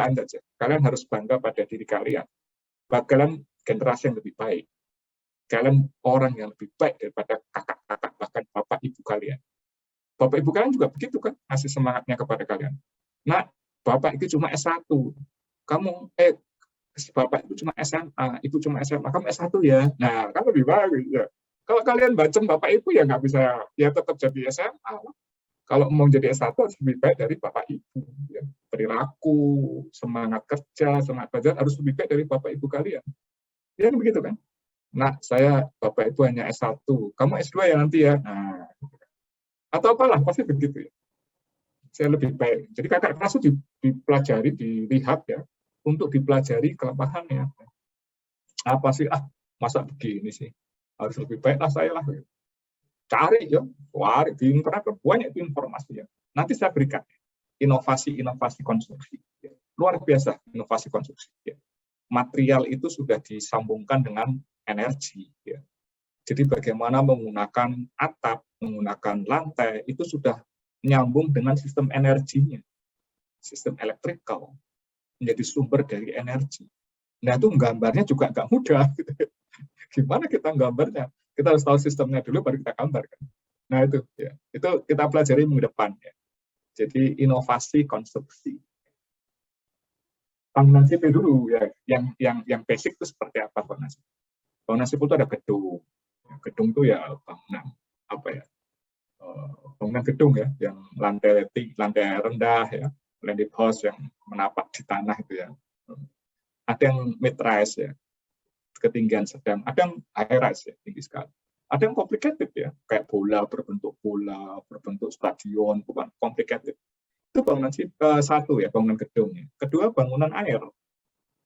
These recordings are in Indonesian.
perusahaan saja. Kalian harus bangga pada diri kalian. Kalian generasi yang lebih baik. Kalian orang yang lebih baik daripada kakak-kakak, bahkan bapak ibu kalian. Bapak ibu kalian juga begitu kan, ngasih semangatnya kepada kalian. Nah, bapak itu cuma S1. Kamu, bapak itu cuma SMA, ibu cuma SMA, kamu S1 ya. Nah, kan lebih bagus ya. Kalau kalian bacem bapak ibu ya nggak bisa, ya tetap jadi SMA. Kalau mau jadi S1 harus lebih baik dari bapak ibu. Ya. Perilaku, semangat kerja, semangat belajar harus lebih baik dari bapak ibu kalian. Ya begitu kan? Nah, saya bapak ibu hanya S1, kamu S2 ya nanti ya. Nah, atau apalah, pasti begitu ya. Saya lebih baik. Jadi kakak kelas itu dipelajari, dilihat ya, untuk dipelajari kelemahannya. Apa sih? Masa begini sih? Harus lebih baik lah saya lah. Cari ya, cari di internet banyak itu informasi ya. Nanti saya berikan inovasi konstruksi. Ya. Luar biasa inovasi konstruksi. Ya. Material itu sudah disambungkan dengan energi. Ya. Jadi bagaimana menggunakan atap, menggunakan lantai itu sudah nyambung dengan sistem energinya, sistem elektrikal menjadi sumber dari energi. Nah itu gambarnya juga nggak mudah. Gitu. Gimana kita gambarnya? Kita harus tahu sistemnya dulu baru kita gambarkan. Nah itu ya, itu kita pelajari minggu depan ya. Jadi inovasi konstruksi. Bangunan sipil dulu ya, yang basic itu seperti apa bangunan sipil? Bangunan sipil itu ada gedung. Gedung itu ya bangunan apa ya? Bangunan gedung ya, yang lantai rendah ya, landed house yang menapak di tanah itu ya. Ada yang mid rise ya, ketinggian sedang, ada yang high rise ya, tinggi sekali. Ada yang complicated ya, kayak bola, berbentuk stadion, bukan complicated. Itu bangunan satu ya, bangunan gedungnya. Kedua, bangunan air.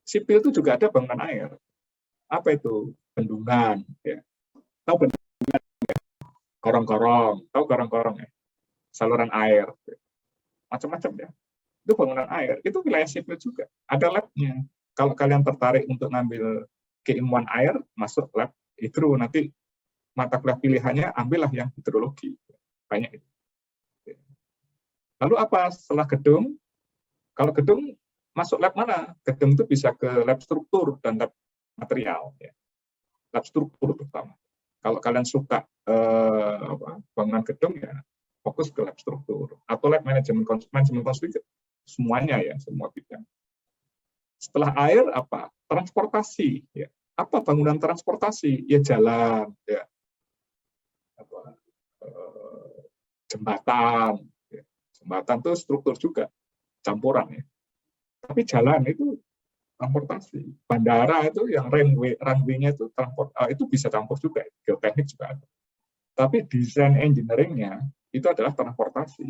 Sipil itu juga ada bangunan air. Apa itu? Bendungan. Ya. Tahu bendungan ya? Gorong-gorong. Tahu gorong-gorong ya? Saluran air. Ya. Macam-macam ya. Itu bangunan air. Itu wilayah sipil juga. Ada lab-nya. Kalau kalian tertarik untuk ngambil keilmuan air, masuk lab hidro, nanti mata kuliah pilihannya ambillah yang hidrologi. Banyak itu. Lalu apa setelah gedung? Kalau gedung masuk lab mana? Gedung itu bisa ke lab struktur dan lab material. Ya. Lab struktur terutama. Kalau kalian suka bangunan gedung ya fokus ke lab struktur atau lab manajemen konstruksi, semuanya ya, semua bidang. Setelah air apa? Transportasi. Ya. Apa bangunan transportasi? Ya jalan, ya. Jembatan. Ya. Jembatan itu struktur juga, campuran ya. Tapi jalan itu transportasi. Bandara itu yang runway-nya itu itu bisa campur juga, geoteknik juga ada. Tapi desain engineering-nya itu adalah transportasi.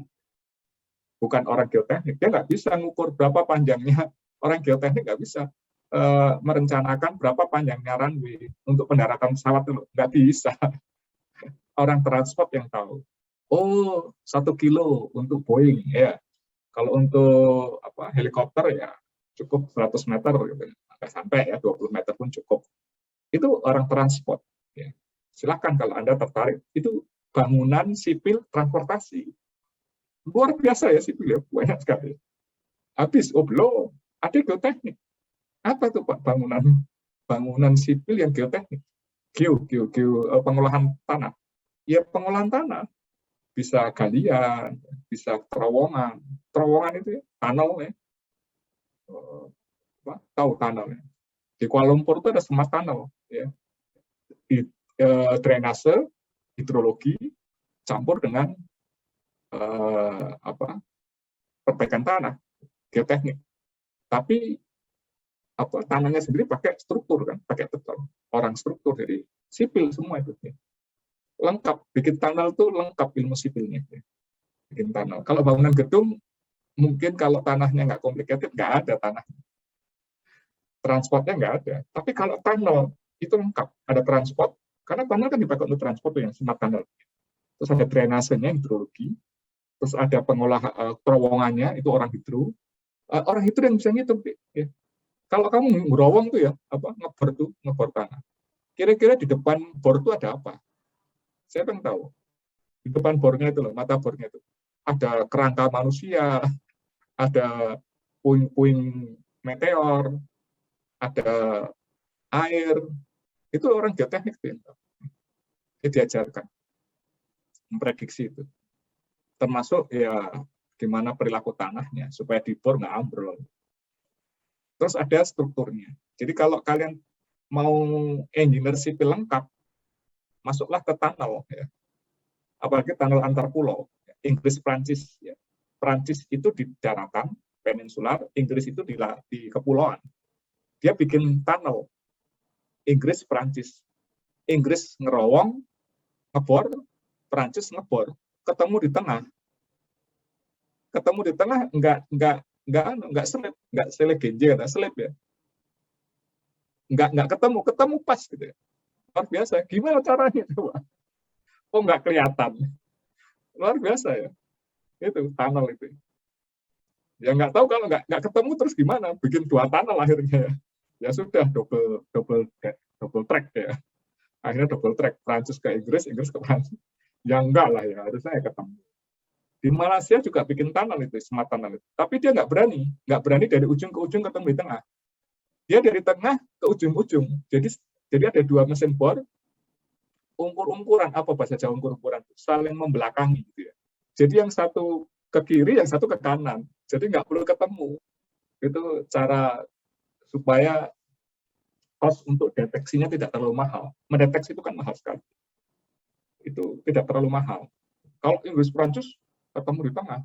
Bukan orang geoteknik, dia nggak bisa ngukur berapa panjangnya. Orang geoteknik nggak bisa merencanakan berapa panjangnya runway untuk pendaratan pesawat itu, nggak bisa. Orang transport yang tahu. Oh, 1 kilo untuk Boeing, ya. Kalau untuk helikopter ya cukup 100 meter, gitu. Nggak sampai ya 20 meter pun cukup. Itu orang transport. Ya. Silakan kalau Anda tertarik. Itu bangunan sipil transportasi. Luar biasa ya sipil ya, banyak sekali. Habis, belum. Ada geoteknik. Apa itu Pak bangunan sipil yang geoteknik? Pengolahan tanah. Ya pengolahan tanah. Bisa galian, bisa terowongan. Terowongan itu ya, tunnel ya. Tahu tunnel ya. Di Kuala Lumpur itu ada smart tunnel ya. Drainase, hidrologi campur dengan perbaikan tanah, geoteknik. Tapi tanahnya sendiri pakai struktur kan, pakai beton. Orang struktur dari sipil semua itu. Ya. Lengkap, bikin tunnel tuh lengkap ilmu sipilnya. Ya. Bikin tunnel. Kalau bangunan gedung, mungkin kalau tanahnya nggak complicated, nggak ada tanah. Transportnya nggak ada. Tapi kalau tunnel, itu lengkap. Ada transport, karena tunnel kan dipakai untuk transport tuh yang smart tunnel. Terus ada drainasenya, hidrologi. Terus ada pengolahan terowongannya, itu orang hidro. Orang hidro yang bisa ngitung. Ya. Kalau kamu ngerowong tuh ya, ngebor tanah. Kira-kira di depan bor itu ada apa? Saya pengen tahu. Di depan bornya itu loh, mata bornya itu. Ada kerangka manusia, ada puing-puing meteor, ada air, itu orang geoteknik pintar. Dia diajarkan memprediksi itu. Termasuk ya gimana perilaku tanahnya supaya dibor nggak ambrol. Terus ada strukturnya. Jadi kalau kalian mau engineer sipil lengkap, masuklah ke tunnel ya. Apalagi tunnel antar pulau. Inggris Prancis ya. Prancis itu di daratan peninsular, Inggris itu di kepulauan. Dia bikin tunnel. Inggris Prancis. Inggris ngerowong, ngebor, Prancis ngebor, ketemu di tengah. Ketemu di tengah enggak selip, enggak selegenje kata selip ya. Enggak ketemu pas gitu ya. Luar biasa. Gimana caranya coba? Oh, enggak kelihatan. Luar biasa ya. Itu tunnel itu. Ya nggak tahu kalau nggak ketemu terus gimana? Bikin 2 tunnel akhirnya. Ya sudah double track ya. Akhirnya double track, Prancis ke Inggris, Inggris ke Prancis. Ya enggak lah ya, harusnya ketemu. Di Malaysia juga bikin tunnel itu, smart tunnel itu. Tapi dia nggak berani dari ujung ke ujung ketemu di tengah. Dia dari tengah ke ujung-ujung. Jadi ada 2 mesin bor, ungkur-ungkuran, apa bahasa Jawa ungkur-ungkuran, saling membelakangi gitu ya. Jadi yang satu ke kiri, yang satu ke kanan. Jadi nggak perlu ketemu. Itu cara supaya cost untuk deteksinya tidak terlalu mahal. Mendeteksi itu kan mahal sekali. Itu tidak terlalu mahal. Kalau Inggris Prancis ketemu di tengah,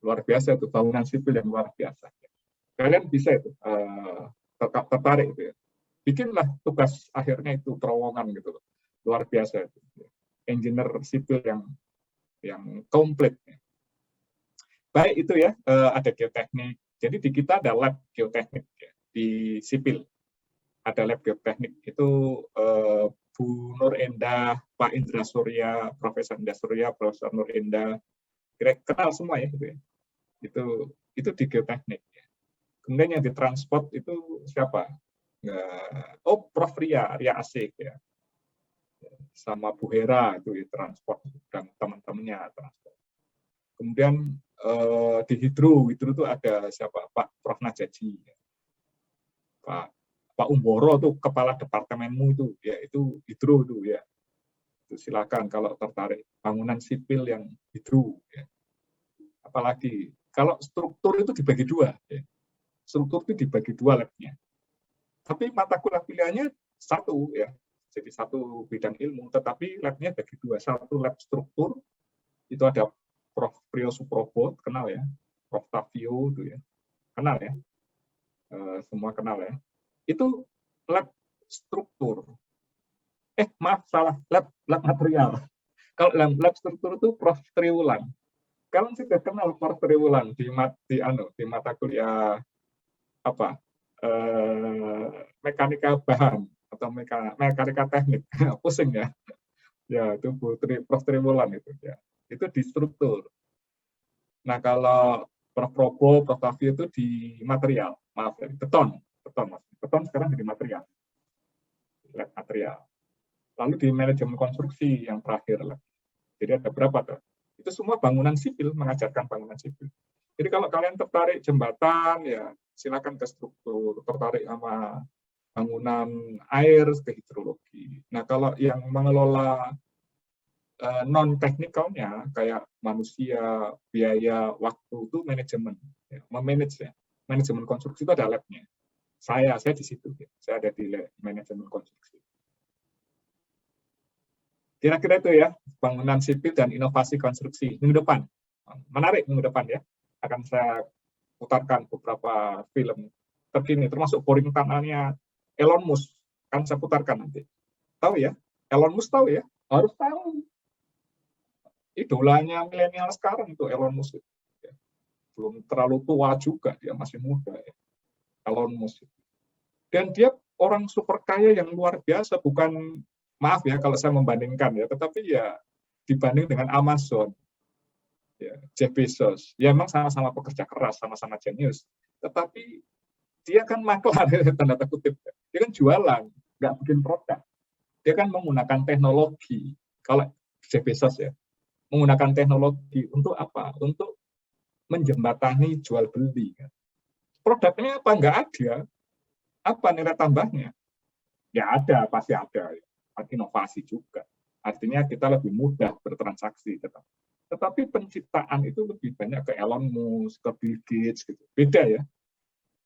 luar biasa itu, bangunan sipil yang luar biasa. Kalian bisa itu tertarik itu ya. Bikinlah tugas akhirnya itu terowongan gitu, luar biasa itu. Engineer sipil yang komplit. Baik itu ya, ada geoteknik. Jadi di kita ada lab geoteknik ya, di sipil. Ada lab geoteknik itu Bu Nur Endah, Pak Indra Surya, Profesor Indra Surya, Profesor Nur Endah, kenal semua ya gitu ya. Itu di geoteknik. Ya. Kemudian yang di transport itu siapa? Oh, Prof Ria Asik ya, sama Bu Hera itu di transport dan teman-temannya transport. Kemudian di hidro itu ada siapa? Pak Prof Najaji, ya. Pak Umboro tuh kepala departemenmu itu, ya itu hidro itu ya. Itu silakan kalau tertarik bangunan sipil yang hidro. Ya. Apalagi kalau struktur itu dibagi 2, ya. Struktur itu dibagi 2 labnya. Tapi mata kuliah pilihannya 1 ya. Jadi 1 bidang ilmu, tetapi labnya bagi 2. 1 lab struktur itu ada Prof Priyo Suprobo, kenal ya. Prof Tavio itu ya. Kenal ya. Semua kenal ya. Itu lab struktur. Maaf salah, lab material. Kalau lab struktur itu Prof Triwulan. Kalian sudah kenal Prof Triwulan di mata kuliah apa? Mekanika bahan atau mekanika teknik. Pusing ya. Ya, itu Prof Triwulan itu ya. Itu di struktur. Nah, kalau Prof Probo, Prof Tavio itu di material. Maaf ya, beton. Beton sekarang jadi material. Lab material. Lalu di manajemen konstruksi yang terakhir. Jadi ada berapa tuh? Itu semua bangunan sipil, mengajarkan bangunan sipil. Jadi kalau kalian tertarik jembatan, ya silakan ke struktur. Tertarik sama bangunan air, ke hidrologi. Nah, kalau yang mengelola non-teknikalnya, kayak manusia, biaya, waktu, itu manajemen. Ya, memanage ya. Manajemen konstruksi itu ada labnya. Saya di situ. Ya. Saya ada di manajemen konstruksi. Kira-kira itu ya, bangunan sipil dan inovasi konstruksi. Minggu depan. Menarik minggu depan ya. Akan saya putarkan beberapa film terkini, termasuk boring tunnel-nya Elon Musk. Kan saya putarkan nanti. Tahu ya? Elon Musk tahu ya? Harus tahu. Idolanya milenial sekarang itu Elon Musk. Ya. Belum terlalu tua juga, dia masih muda ya. Elon Musk. Dan dia orang super kaya yang luar biasa, bukan, maaf ya kalau saya membandingkan ya, tetapi ya dibanding dengan Amazon, ya, Jeff Bezos, ya memang sama-sama pekerja keras, sama-sama jenius, tetapi dia kan maklar, tanda kutip, dia kan jualan, nggak bikin produk, dia kan menggunakan teknologi. Kalau Jeff Bezos ya, menggunakan teknologi untuk apa? Untuk menjembatani jual beli. produknya apa? Nggak ada. Apa nilai tambahnya? Ya ada, pasti ada. Inovasi juga. Artinya kita lebih mudah bertransaksi. Tetapi penciptaan itu lebih banyak ke Elon Musk, ke Bill Gates, gitu. Beda ya.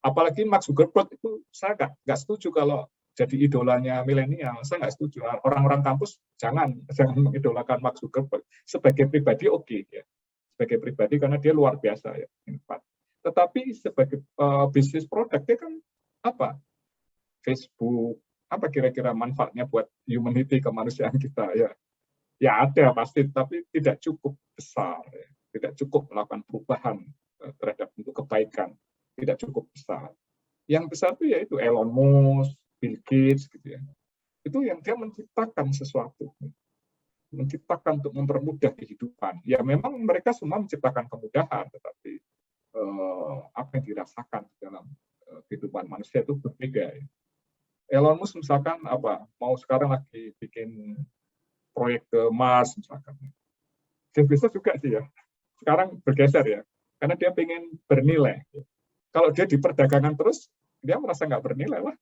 Apalagi Mark Zuckerberg itu saya nggak setuju kalau jadi idolanya milenial. Saya nggak setuju. Orang-orang kampus jangan mengidolakan Mark Zuckerberg. Sebagai pribadi oke, ya. Sebagai pribadi karena dia luar biasa ya. Tetapi sebagai bisnis produk dia kan apa? Facebook, apa kira-kira manfaatnya buat humanity, kemanusiaan kita ya? Ya ada pasti, tapi tidak cukup besar, ya. Tidak cukup melakukan perubahan terhadap untuk kebaikan, tidak cukup besar. Yang besar itu yaitu Elon Musk, Bill Gates, gitu ya. Itu yang dia menciptakan sesuatu, menciptakan untuk mempermudah kehidupan. Ya memang mereka semua menciptakan kemudahan, tetapi apa yang dirasakan dalam kehidupan manusia itu berbeda. Ya. Elon Musk misalkan mau sekarang lagi bikin proyek ke Mars misalkan. Jeff Bezos juga sih ya. Sekarang bergeser ya, karena dia pengen bernilai. Kalau dia di perdagangan terus, dia merasa nggak bernilai lah.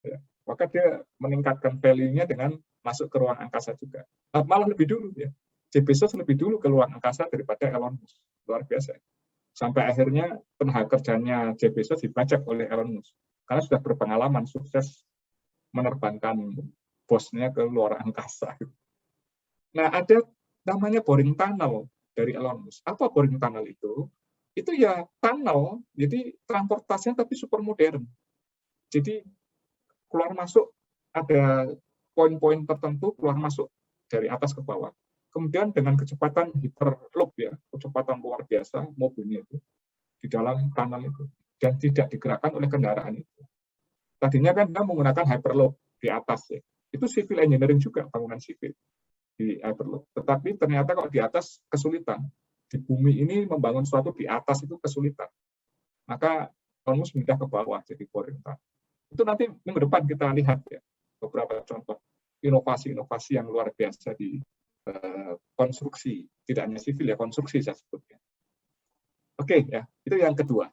Ya. Maka dia meningkatkan value-nya dengan masuk ke ruang angkasa juga. Malah lebih dulu ya. Jeff Bezos lebih dulu ke ruang angkasa daripada Elon Musk. Luar biasa. Sampai akhirnya tenaga kerjanya Jeff Bezos dibajak oleh Elon Musk. Karena sudah berpengalaman sukses menerbangkan bosnya ke luar angkasa. Nah, ada namanya boring tunnel dari Elon Musk. Apa boring tunnel itu? Itu ya tunnel, jadi transportasinya tapi super modern. Jadi keluar masuk ada poin-poin tertentu keluar masuk dari atas ke bawah. Kemudian dengan kecepatan hyperloop ya, kecepatan luar biasa mobilnya itu di dalam tunnel itu dan tidak digerakkan oleh kendaraan itu. Tadinya kan kita menggunakan hyperloop di atas ya. Itu civil engineering juga, bangunan sipil di hyperloop. Tetapi ternyata kalau di atas kesulitan. Di bumi ini membangun sesuatu di atas itu kesulitan. Maka Elon Musk pindah ke bawah jadi boring tunnel. Itu nanti minggu depan kita lihat ya beberapa contoh inovasi-inovasi yang luar biasa di konstruksi, tidak hanya sipil ya, konstruksi saya sebutnya. Oke ya, itu yang kedua.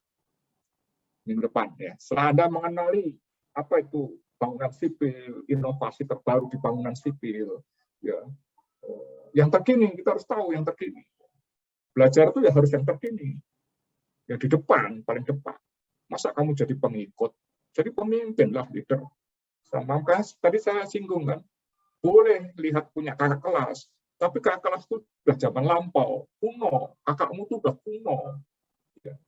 Minggu depan ya. Setelah Anda mengenali apa itu bangunan sipil, inovasi terbaru di bangunan sipil, ya. Yang terkini kita harus tahu yang terkini. Belajar itu ya harus yang terkini. Ya di depan, paling depan. Masa kamu jadi pengikut? Jadi pemimpin lah, leader. Sama tadi saya singgung kan, boleh lihat punya kakak kelas, tapi kakak kelas itu sudah zaman lampau, kuno. Kakakmu itu sudah kuno. Ya.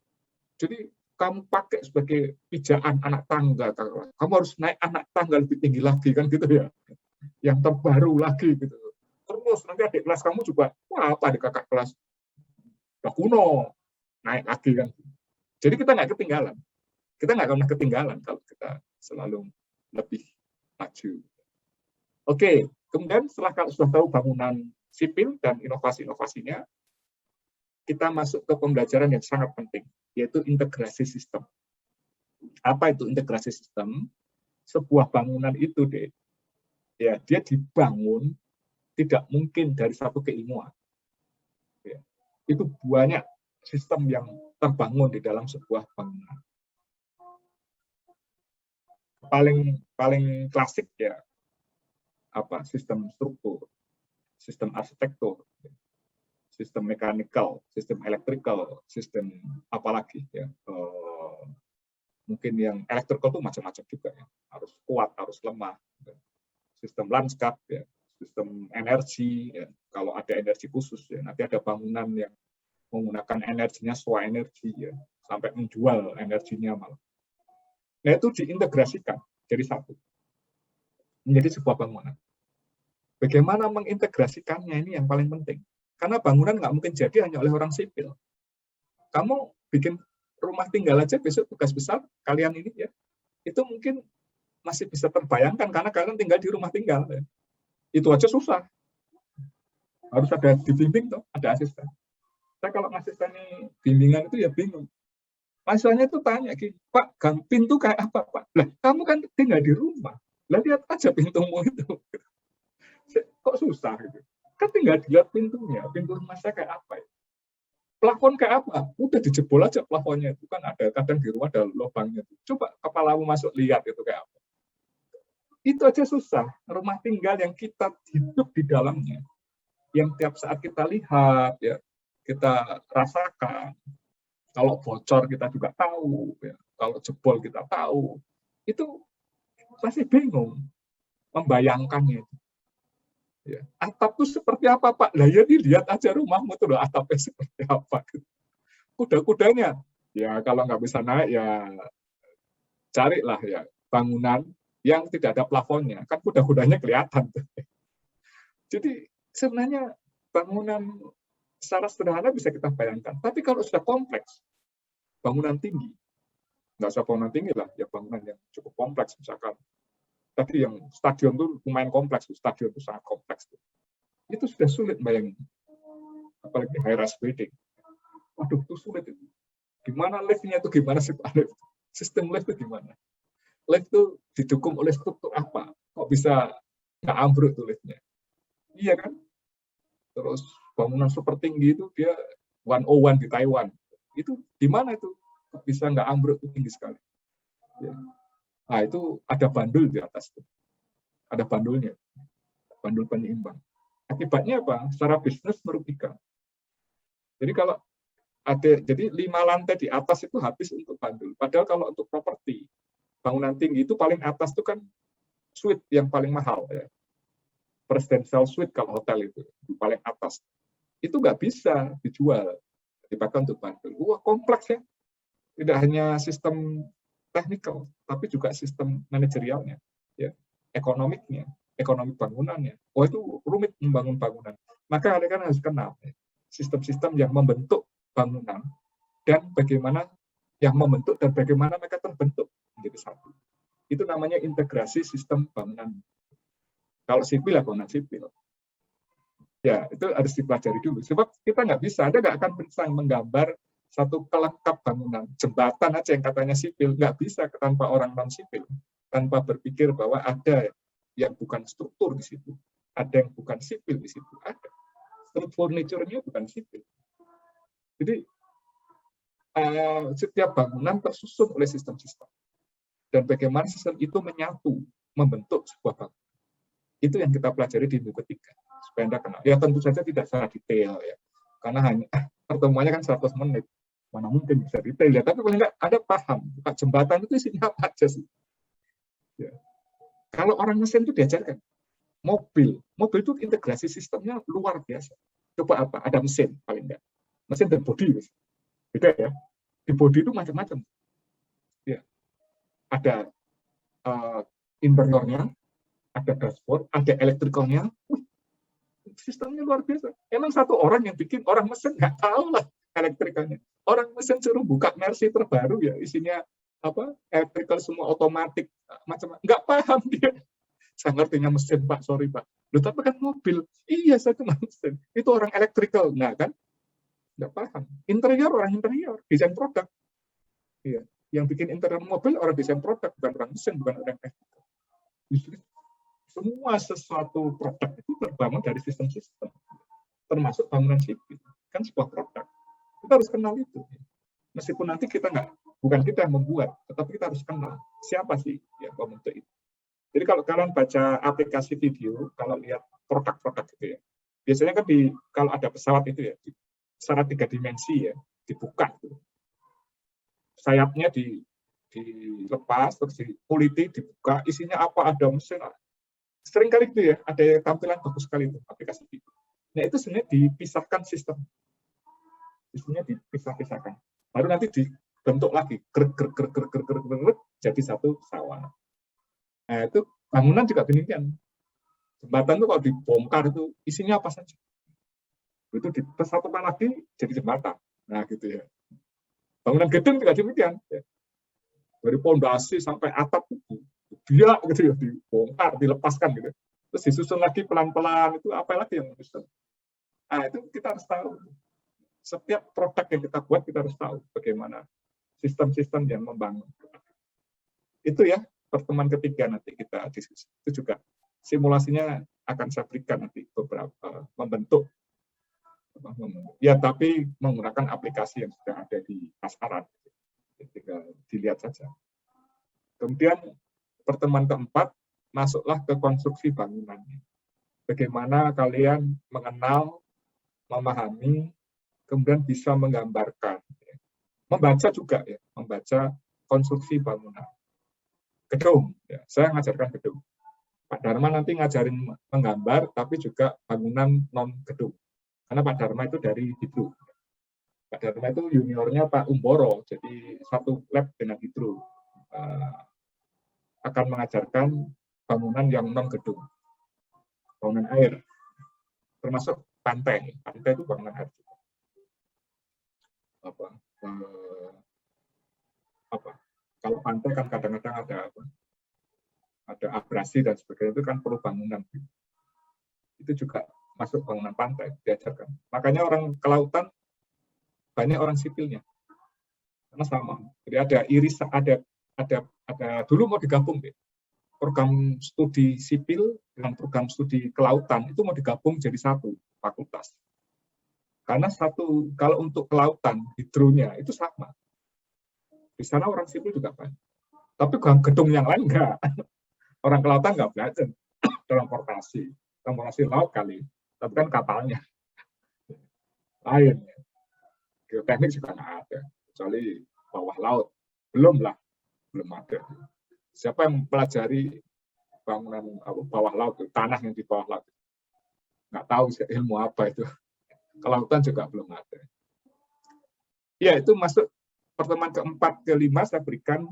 Jadi kamu pakai sebagai pijaan anak tangga, kamu harus naik anak tangga lebih tinggi lagi kan gitu ya, yang terbaru lagi gitu. Terus nanti adik kelas kamu juga, wah apa adik kakak kelas udah kuno, naik lagi kan. Jadi kita nggak ketinggalan, kita nggak pernah ketinggalan kalau kita selalu lebih maju. Oke, kemudian setelah kalau sudah tahu bangunan sipil dan inovasi-inovasinya, kita masuk ke pembelajaran yang sangat penting, yaitu integrasi sistem. Apa itu integrasi sistem? Sebuah bangunan itu, ya dia dibangun tidak mungkin dari satu keilmuan. Ya, itu banyak sistem yang terbangun di dalam sebuah bangunan. Paling klasik ya sistem struktur, sistem arsitektur, sistem mekanikal, sistem elektrikal, sistem apalagi ya. Mungkin yang elektrikal itu macam-macam juga ya. Harus kuat, harus lemah. Sistem lanskap ya, sistem energi ya. Kalau ada energi khusus ya, nanti ada bangunan yang menggunakan energinya sesuai energi ya, sampai menjual energinya malah. Nah, itu diintegrasikan jadi satu. Menjadi sebuah bangunan. Bagaimana mengintegrasikannya ini yang paling penting. Karena bangunan nggak mungkin jadi hanya oleh orang sipil. Kamu bikin rumah tinggal aja besok tugas besar kalian ini ya, itu mungkin masih bisa terbayangkan karena kalian tinggal di rumah tinggal. Ya. Itu aja susah. Harus ada dibimbing tuh, ada asisten. Saya kalau asisten bimbingan itu ya bingung. Mahasiswanya itu tanya gini, Pak, gang pintu kayak apa, Pak? Lah, kamu kan tinggal di rumah. Lah lihat aja pintumu itu. Kok susah gitu. Kan tinggal dilihat pintunya, pintu rumah saya kayak apa ya. Plafon kayak apa? Udah dijebol aja plafonnya, itu kan ada kadang di rumah ada lubangnya. Coba kepalamu masuk lihat itu kayak apa. Itu aja susah. Rumah tinggal yang kita hidup di dalamnya, yang tiap saat kita lihat, ya, kita rasakan. Kalau bocor kita juga tahu, ya. Kalau jebol kita tahu. Itu masih bingung membayangkannya. Ya. Atap itu seperti apa, Pak? Lah ya dilihat aja rumahmu tuh, atapnya seperti apa. Kuda-kudanya, ya kalau nggak bisa naik ya carilah ya bangunan yang tidak ada plafonnya, kan kuda-kudanya kelihatan. Jadi sebenarnya bangunan secara sederhana bisa kita bayangkan, tapi kalau sudah kompleks, bangunan tinggi, nggak usah bangunan tinggi lah, ya bangunan yang cukup kompleks, misalkan tadi yang stadion itu lumayan kompleks, stadion itu sangat kompleks, itu sudah sulit bayangin, apalagi high rise building. Waduh, itu sulit itu. Gimana lift-nya itu, gimana sih Pak lift? Sistem lift itu gimana? Lift itu didukung oleh struktur apa? Kok bisa nggak ambruk tuh liftnya? Iya kan? Terus bangunan super tinggi itu dia 101 di Taiwan. Itu di mana itu? Kok bisa nggak ambruk, itu tinggi sekali. Ya. Nah, itu ada bandul di atas. Ada bandulnya. Bandul penyeimbang. Akibatnya apa? Secara bisnis merugikan. Jadi kalau jadi 5 lantai di atas itu habis untuk bandul. Padahal kalau untuk properti, bangunan tinggi itu paling atas itu kan suite yang paling mahal. Ya. Presidential suite kalau hotel itu paling atas. Itu nggak bisa dijual, dipakai untuk bandul. Wah, kompleks ya. Tidak hanya sistem teknikal, tapi juga sistem manajerialnya, ya, ekonomiknya, ekonomi bangunannya. Oh, itu rumit membangun bangunan. Maka Anda kan harus kenal ya, sistem-sistem yang membentuk bangunan dan bagaimana yang membentuk dan bagaimana mereka terbentuk menjadi satu. Itu namanya integrasi sistem bangunan. Kalau sipil ya bangunan sipil. Ya, itu harus dipelajari dulu. Sebab kita nggak bisa, Anda nggak akan bisa menggambar satu pelengkap bangunan. Jembatan aja yang katanya sipil, nggak bisa tanpa orang non-sipil. Tanpa berpikir bahwa ada yang bukan struktur di situ. Ada yang bukan sipil di situ. Ada. Furniture-nya bukan sipil. Jadi, setiap bangunan tersusun oleh sistem-sistem. Dan bagaimana sistem itu menyatu, membentuk sebuah bangunan. Itu yang kita pelajari di buku ketiga. Supaya Anda kenal. Ya tentu saja tidak secara detail ya. Karena hanya pertemuannya kan 100 menit. Mana mungkin bisa detail ya, tapi paling nggak ada paham. Pak, jembatan itu isinya apa aja sih? Ya. Kalau orang mesin itu diajarkan. Mobil itu integrasi sistemnya luar biasa. Coba apa? Ada mesin paling nggak. Mesin dan bodi. Beda ya. Di bodi itu macam-macam. Ya. Ada interiornya, ada dashboard, ada elektrikalnya. Sistemnya luar biasa. Emang satu orang yang bikin, orang mesin nggak tahu lah elektrikalnya. Orang mesin suruh buka Mercy terbaru ya, isinya apa? Elektrikal semua otomatis, macam nggak paham dia. Saya ngertinya mesin, Pak, sorry Pak. Loh, tapi kan mobil. Iya, saya cuma mesin. Itu orang elektrikal, nah kan? Nggak paham. Interior, orang interior, desain produk. Iya. Yang bikin interior mobil orang desain produk, bukan orang mesin, bukan orang elektrikal. Justru semua sesuatu produk itu terbangun dari sistem-sistem, termasuk bangunan sipil, kan sebuah produk. Kita harus kenal itu. Meskipun nanti kita bukan kita yang membuat, tetapi kita harus kenal siapa sih yang membentuk itu. Jadi kalau kalian baca aplikasi video, kalau lihat produk-produk itu ya, biasanya kan kalau ada pesawat itu ya, secara 3 dimensi ya, dibuka itu. Sayapnya dilepas, terus kuliti dibuka, isinya apa, ada mesin, sering kali gitu ya, ada tampilan bagus sekali itu aplikasi itu. Nah itu sebenarnya dipisahkan sistemnya dipisahkan. Baru nanti dibentuk lagi, jadi satu pesawat. Nah itu bangunan juga demikian. Jembatan itu kalau dibongkar itu isinya apa saja. Itu disatukan lagi jadi jembatan. Nah gitu ya. Bangunan gedung juga demikian. Ya. Dari pondasi sampai atap dia gitu ya, dibongkar, dilepaskan gitu. Terus disusun lagi pelan-pelan, itu apa lagi yang disusun. Nah, itu kita harus tahu. Setiap produk yang kita buat, kita harus tahu bagaimana sistem-sistem yang membangun. Itu ya, pertemuan ketiga nanti kita diskusi. Itu juga simulasinya akan saya berikan nanti beberapa membentuk Ya, tapi menggunakan aplikasi yang sudah ada di pasaran. Tinggal dilihat saja. Kemudian pertemuan keempat, masuklah ke konstruksi bangunannya. Bagaimana kalian mengenal, memahami, kemudian bisa menggambarkan. Membaca juga ya, membaca konstruksi bangunan. Gedung, ya, saya ngajarkan gedung. Pak Dharma nanti ngajarin menggambar, tapi juga bangunan non-gedung. Karena Pak Dharma itu dari Hidro. Pak Dharma itu juniornya Pak Umboro, jadi satu lab dengan Hidro. Akan mengajarkan bangunan yang non-gedung. Bangunan air. Termasuk pantai. Pantai itu bangunan air juga. Kalau pantai kan kadang-kadang ada abrasi dan sebagainya, itu kan perlu bangunan. Itu juga masuk bangunan pantai diajarkan. Makanya orang kelautan banyak orang sipilnya. Karena sama. Jadi ada iris, ada dulu mau digabung deh. Program studi sipil dengan program studi kelautan itu mau digabung jadi satu fakultas. Karena satu, kalau untuk kelautan hidronya itu sama. Di sana orang sipil juga banyak. Tapi gedung yang lain enggak. Orang kelautan enggak belajar transportasi laut kali. Tapi kan kapalnya lain. Geoteknik juga enggak ada. Kecuali bawah laut. Belum ada. Siapa yang mempelajari bangunan bawah laut, tanah yang di bawah laut? Nggak tahu ilmu apa itu. Kelautan juga belum ada. Ya, itu masuk pertemuan keempat, kelima saya berikan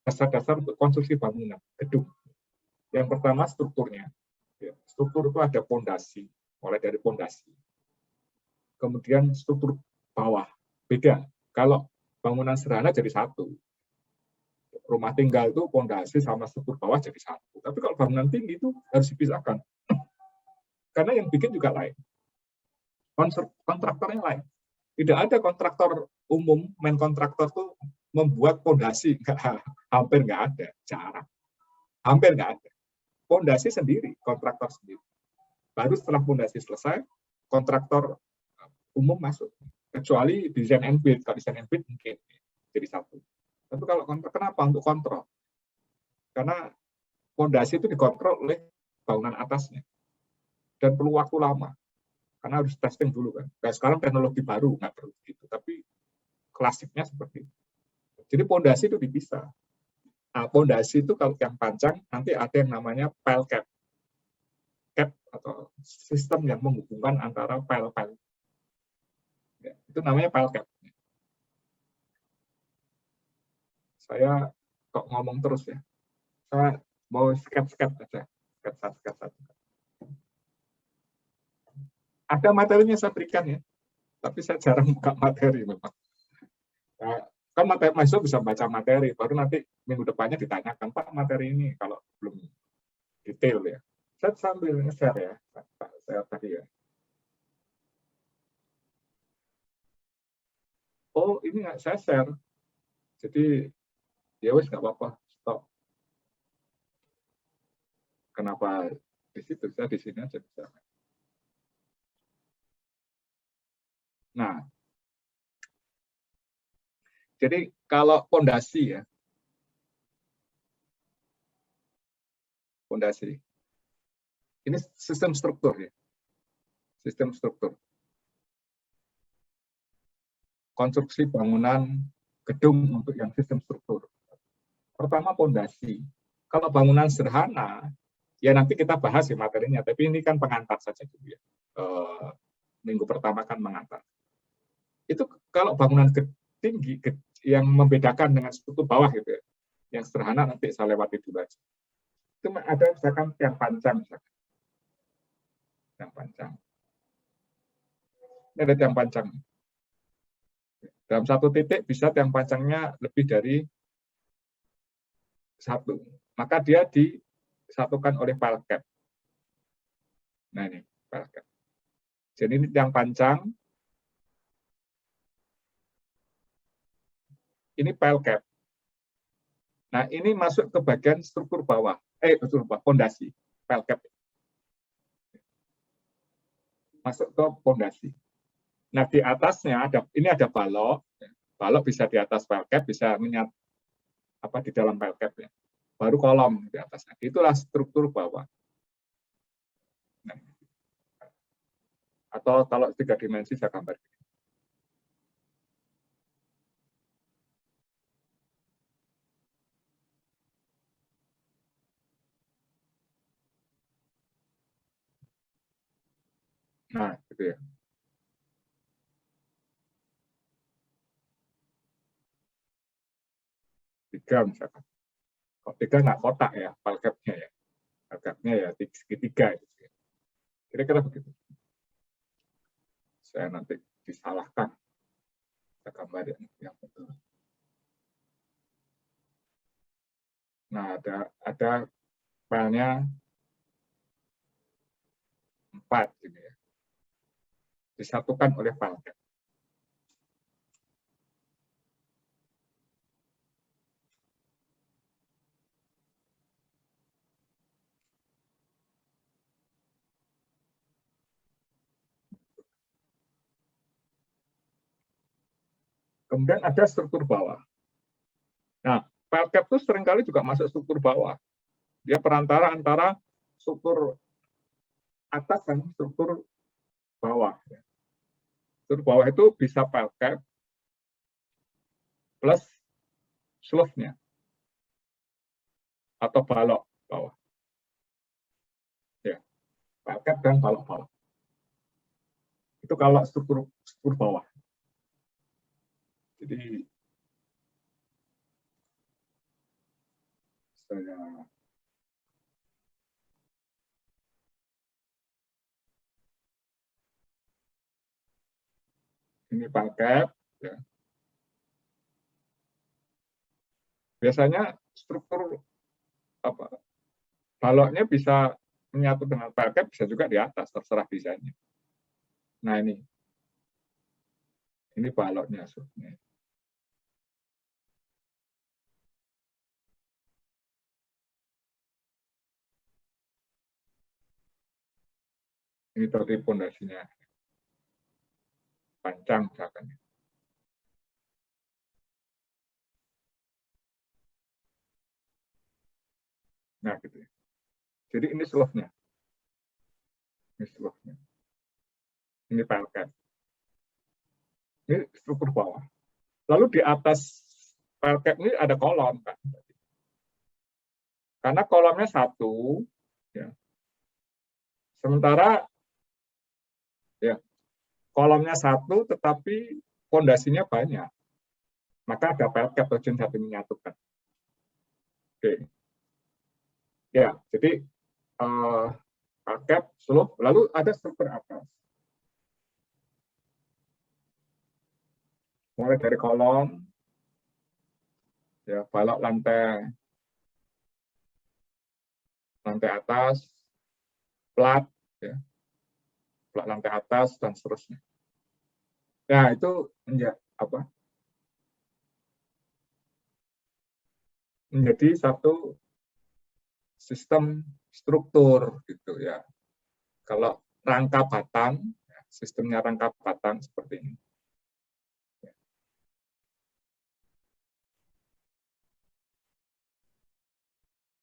dasar-dasar untuk konstruksi bangunan, gedung. Yang pertama strukturnya. Struktur itu ada pondasi, mulai dari pondasi. Kemudian struktur bawah, beda. Kalau bangunan sederhana jadi satu. Rumah tinggal itu pondasi sama struktur bawah jadi satu. Tapi kalau bangunan tinggi itu harus dipisahkan. Karena yang bikin juga lain. Kontraktornya lain. Tidak ada kontraktor umum, main kontraktor itu membuat pondasi. Hampir nggak ada. Jarang. Hampir nggak ada. Pondasi sendiri, kontraktor sendiri. Baru setelah pondasi selesai, kontraktor umum masuk. Kecuali desain and build. Kalau desain and build mungkin jadi satu. Tapi kalau kontrak, kenapa? Untuk kontrol. Karena pondasi itu dikontrol oleh bangunan atasnya. Dan perlu waktu lama. Karena harus testing dulu kan. Kayak sekarang teknologi baru, nggak perlu gitu. Tapi klasiknya seperti itu. Jadi pondasi itu dipisah. Nah, pondasi itu kalau yang panjang, nanti ada yang namanya pile cap. Cap atau sistem yang menghubungkan antara pile-pile. Ya, itu namanya pile cap. Saya kok ngomong terus ya. Saya mau sketch-sketch aja. Sketch. Ada materinya saya berikan ya. Tapi saya jarang buka materi memang. Nah, kan materi mahasiswa bisa baca materi, baru nanti minggu depannya ditanyakan, Pak materi ini kalau belum detail ya. Saya sambil nge-share ya, Pak, saya tadi ya. Oh ini nggak saya share. Jadi ya wes nggak apa-apa, stop. Kenapa di situ? Saya di sini aja bisa. Nah, jadi kalau pondasi ya, pondasi. Ini sistem struktur ya. Sistem struktur. Konstruksi bangunan gedung untuk yang sistem struktur. Pertama pondasi. Kalau bangunan sederhana, ya nanti kita bahas ya materinya, tapi ini kan pengantar saja dulu ya. Minggu pertama kan mengantar. Itu kalau bangunan tinggi yang membedakan dengan struktur bawah gitu ya. Yang sederhana nanti saya lewati dulu aja. Itu ada misalkan tiang panjang misalkan. Tiang panjang. Ini ada tiang panjang. Dalam satu titik bisa tiang panjangnya lebih dari satu. Maka dia disatukan oleh pile cap. Nah ini pile cap. Jadi ini tiang panjang. Ini pile cap. Nah ini masuk ke bagian struktur bawah. Struktur bawah, fondasi. Pile cap. masuk ke pondasi. Nah, di atasnya ini ada balok. Balok bisa di atas pelkap, bisa di dalam pelkap ya. Baru kolom di atasnya. Itulah struktur bawah. Nah, atau kalau 3 dimensi saya gambar. Nah, gitu ya. Tiga misalkan. Kalau 3 nggak kotak ya, pelkapnya ya. Pelkapnya ya segitiga. Gitu ya. Kira-kira begitu. Saya nanti disalahkan. Saya gambar yang betul. Nah, ada filenya 4 gitu ya. Disatukan oleh pelkap. Kemudian ada struktur bawah. Nah, pelkap itu seringkali juga masuk struktur bawah. Dia perantara antara struktur atas dan struktur bawah. Struktur bawah itu bisa pelkap plus slope-nya atau balok bawah. Ya, pelkap dan balok bawah. Itu kalau struktur bawah. Jadi saya ini pelkap ya. Biasanya struktur baloknya bisa menyatu dengan pelkap, bisa juga di atas, terserah desainnya. Nah, ini baloknya sebenarnya. Ini tadi pondasinya panjang misalkan. Nah, gitu ya. Jadi ini slope-nya. Ini slope-nya. Ini pelkap. Ini struktur bawah. Lalu di atas pelkap ini ada kolom kan. Karena kolomnya 1 ya. Sementara ya kolomnya 1 tetapi pondasinya banyak. Maka ada pelkap bagian satu menyatukan. Oke. Ya, jadi pelkap, slope, lalu ada struktur atas. Mulai dari kolom, ya balok lantai atas, plat, ya, plat lantai atas dan seterusnya. Nah, itu menjadi satu sistem struktur gitu ya. Kalau rangka batang, sistemnya rangka batang seperti ini.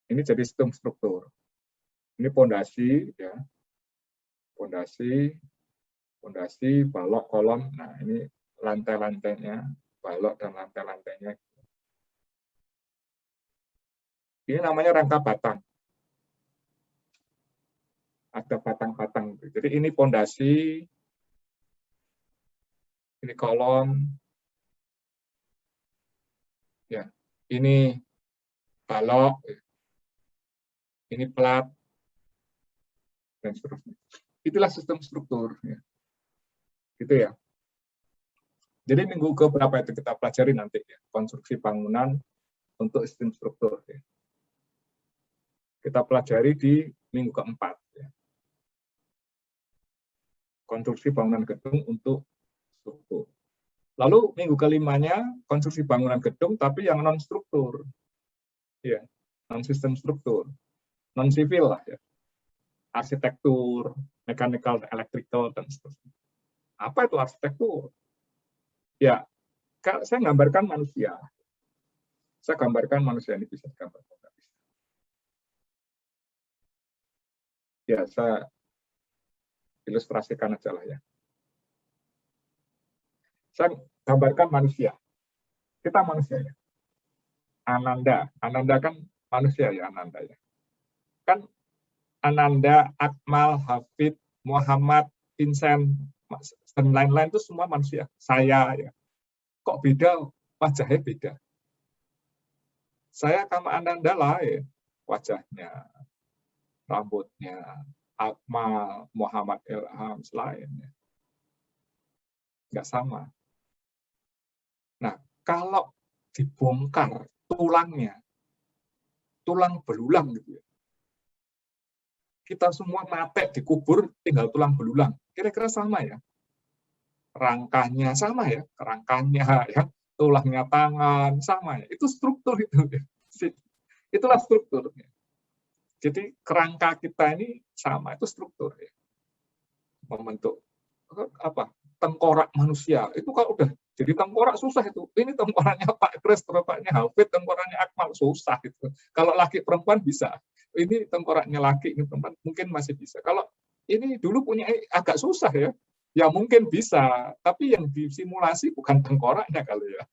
Ini jadi sistem struktur. Ini pondasi ya. Pondasi, balok, kolom. Nah, ini lantai-lantainya, balok dan lantai-lantainya. Ini namanya rangka batang. Ada batang-batang. Jadi ini pondasi, ini kolom, ya. Ini balok, ini plat, dan seterusnya. Itulah sistem struktur. Ya. Gitu ya. Jadi minggu keberapa itu kita pelajari nanti ya, konstruksi bangunan untuk sistem struktur. Ya. Kita pelajari di minggu keempat. Ya. Konstruksi bangunan gedung untuk struktur. Lalu minggu kelimanya konstruksi bangunan gedung tapi yang non struktur. Ya, non sistem struktur. Non sivil lah ya. Arsitektur, mechanical, electrical, dan seterusnya. Apa itu arsitektur? Ya, saya gambarkan manusia. Saya gambarkan manusia ini bisa digambarkan. Ya, saya ilustrasikan aja lah ya. Saya gambarkan manusia. Kita manusia ya. Ananda kan manusia ya, Ananda ya. Kan Ananda, Akmal, Hafid, Muhammad, Vincent, dan lain-lain itu semua manusia. Saya ya. Kok beda? Wajahnya beda. Saya sama Ananda lain. Wajahnya, rambutnya, Akmal, Muhammad, Ilham, selainnya. Nggak sama. Nah, kalau dibongkar tulangnya, tulang belulang gitu ya. Kita semua mati dikubur, tinggal tulang belulang. Kira-kira sama ya? Rangkanya sama ya? Rangkanya ya, tulangnya tangan sama ya. Itu struktur itu. Itulah strukturnya. Jadi kerangka kita ini sama, itu struktur ya. Membentuk apa? Tengkorak manusia. Itu kalau udah jadi tengkorak susah itu. Ini tengkoraknya Pak Kris, tengkoraknya Hafid, tengkoraknya Akmal, susah itu. Kalau laki perempuan bisa. Ini tengkoraknya laki, ini perempuan mungkin masih bisa. Kalau ini dulu punya agak susah ya. Ya mungkin bisa, tapi yang disimulasi bukan tengkoraknya kali ya.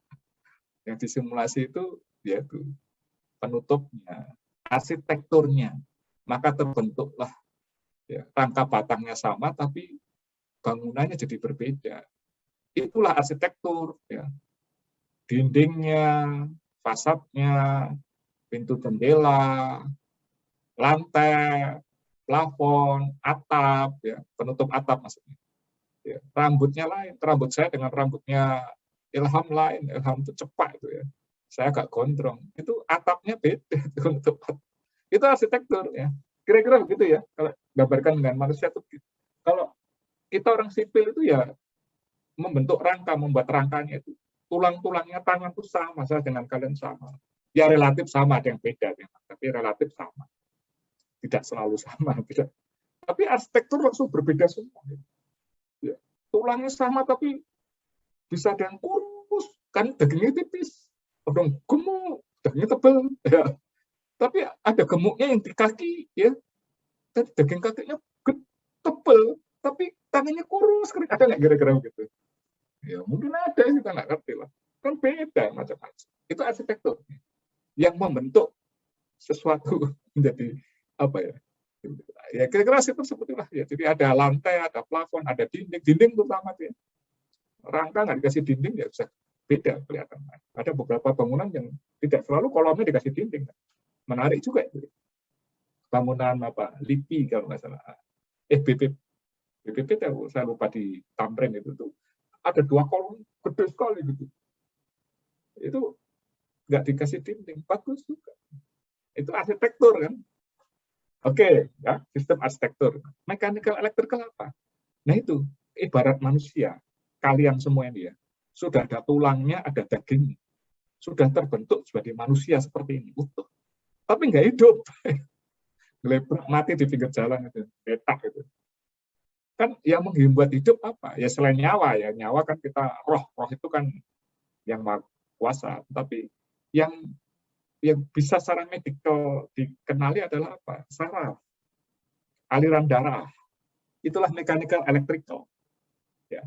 Yang disimulasi itu yaitu penutupnya, arsitekturnya. Maka terbentuklah ya, rangka batangnya sama tapi bangunannya jadi berbeda. Itulah arsitektur ya. Dindingnya, fasadnya, pintu jendela, lantai, plafon, atap ya, penutup atap maksudnya. Ya, rambutnya lain, rambut saya dengan rambutnya Ilham lain. Ilham itu cepat itu ya. Saya agak gondrong. Itu atapnya beda untuk itu arsitektur ya. Kira-kira begitu ya. Kalau gambarkan dengan manusia itu begitu. Kalau kita orang sipil itu ya membentuk rangka, membuat rangkanya itu tulang-tulangnya tangan itu sama, saya dengan kalian sama. Ya relatif sama, ada yang beda, tapi relatif sama. Tidak selalu sama, tidak. Tapi arsitektur langsung berbeda semua. Ya. Tulangnya sama, tapi bisa ada yang kurus, kan dagingnya tipis, ada yang gemuk, dagingnya tebal. Ya. Tapi ada gemuknya yang di kaki, ya. Dan daging kakinya tebal, tapi tangannya kurus. Ada nggak kira-kira begitu? Ya mungkin ada, kita nggak ngerti lah. Kan beda macam-macam. Itu arsitektur yang membentuk sesuatu menjadi apa ya? Ya kira-kira arsitektur seperti itulah ya. Jadi ada lantai, ada plafon, ada dinding. Dinding terutama ya. Rangka nggak dikasih dinding ya bisa beda kelihatan. Ada beberapa bangunan yang tidak selalu kolomnya dikasih dinding. Menarik juga itu. Bangunan apa? LIPI kalau nggak salah. BPP saya lupa di Tamrin itu tuh. Ada 2 kolom gede sekali gitu. Itu nggak dikasih dinding, bagus juga. Itu arsitektur kan. Oke, ya, sistem arsitektur. Mechanical, electrical apa? Nah itu, ibarat manusia. Kalian semua ini ya. Sudah ada tulangnya, ada dagingnya. Sudah terbentuk sebagai manusia seperti ini, utuh. Tapi nggak hidup. Gelebrak mati di pinggir jalan itu. Letak itu. Kan yang membuat hidup apa? Ya selain nyawa ya. Nyawa kan kita, roh itu kan yang maha kuasa. Tapi yang bisa secara medikal dikenali adalah apa? Saraf, aliran darah. Itulah mechanical electrical. Ya.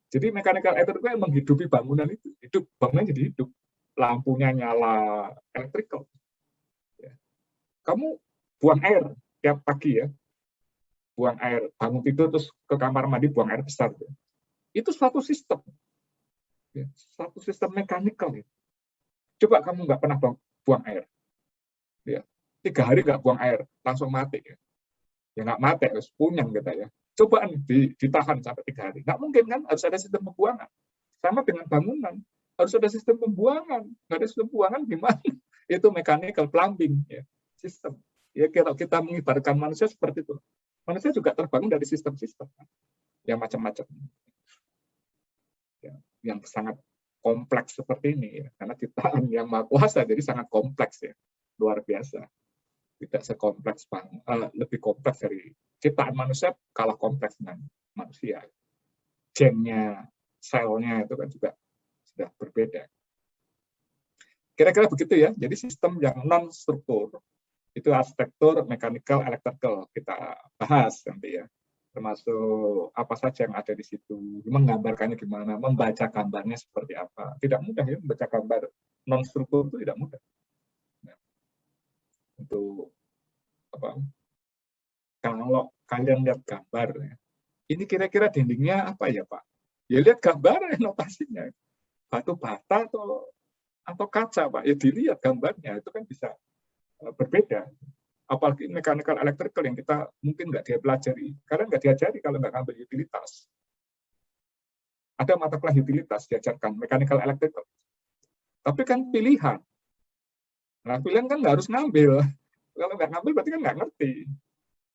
Jadi mechanical electrical yang menghidupi bangunan itu. Hidup, bangunan jadi hidup. Lampunya nyala electrical. Ya. Kamu buang air tiap pagi ya. Buang air, bangun tidur terus ke kamar mandi buang air besar. Ya. Itu suatu sistem. Ya. Suatu sistem mechanical. Ya. Coba kamu nggak pernah buang air. Ya. 3 hari nggak buang air, langsung mati. Ya, ya nggak mati, harus punyang kita ya. Coba ditahan sampai 3 hari. Nggak mungkin kan, harus ada sistem pembuangan. Sama dengan bangunan, harus ada sistem pembuangan. Nggak ada sistem pembuangan gimana? Itu mechanical plumbing. Ya. Sistem. Ya, kalau kita mengibaratkan manusia seperti itu. Manusia juga terbangun dari sistem-sistem. Yang macam-macam. Ya, yang sangat kompleks seperti ini. Ya. Karena ciptaan yang maha kuasa, jadi sangat kompleks ya. Luar biasa. tidak sekompleks lebih kompleks dari ciptaan manusia, kalah kompleks dengan manusia. Gennya, selnya itu kan juga sudah berbeda. Kira-kira begitu ya. Jadi sistem yang non struktur itu arsitektur, mechanical, electrical kita bahas nanti ya. Termasuk apa saja yang ada di situ, menggambarkannya gimana, membaca gambarnya seperti apa. Tidak mudah ya membaca gambar non struktur itu tidak mudah. Nah, untuk apa? Kalau kalian lihat gambar, ya, ini kira-kira dindingnya apa ya Pak? Ya lihat gambar notasinya, batu bata atau kaca Pak. Ya dilihat gambarnya itu kan bisa berbeda. Apalagi mechanical electrical yang kita mungkin nggak dia pelajari. Karena nggak diajari kalau nggak ngambil utilitas. Ada mata kuliah utilitas diajarkan mechanical electrical. Tapi kan pilihan. Nah pilihan kan nggak harus ngambil. Kalau nggak ngambil berarti kan nggak ngerti.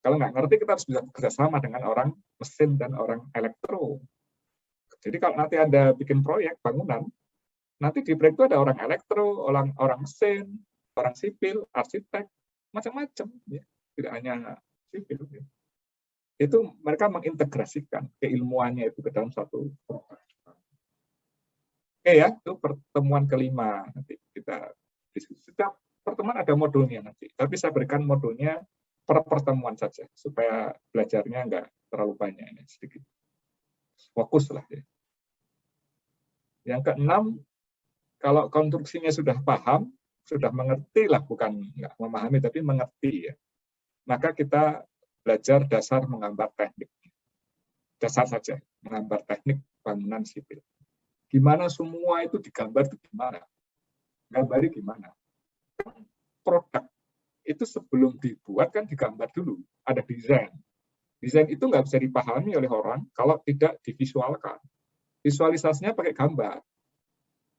Kalau nggak ngerti kita harus bisa bekerjasama dengan orang mesin dan orang elektro. Jadi kalau nanti Anda bikin proyek bangunan, nanti di proyek itu ada orang elektro, orang mesin, orang sipil, arsitek, macam-macam. Ya. Tidak hanya sipil. Ya. Itu mereka mengintegrasikan keilmuannya itu ke dalam satu program. Oke ya, itu pertemuan kelima. Nanti kita diskusi. Setiap pertemuan ada modulnya nanti. Tapi saya berikan modulnya per pertemuan saja, supaya belajarnya nggak terlalu banyak. Ini sedikit. Fokus lah. Ya. Yang keenam, kalau konstruksinya sudah paham, sudah mengerti lah, bukan nggak memahami, tapi mengerti ya. Maka kita belajar dasar menggambar teknik. Dasar saja, menggambar teknik bangunan sipil. Gimana semua itu digambar itu gimana? Gambari gimana? Produk itu sebelum dibuat kan digambar dulu, ada desain. Desain itu nggak bisa dipahami oleh orang kalau tidak divisualkan. Visualisasinya pakai gambar.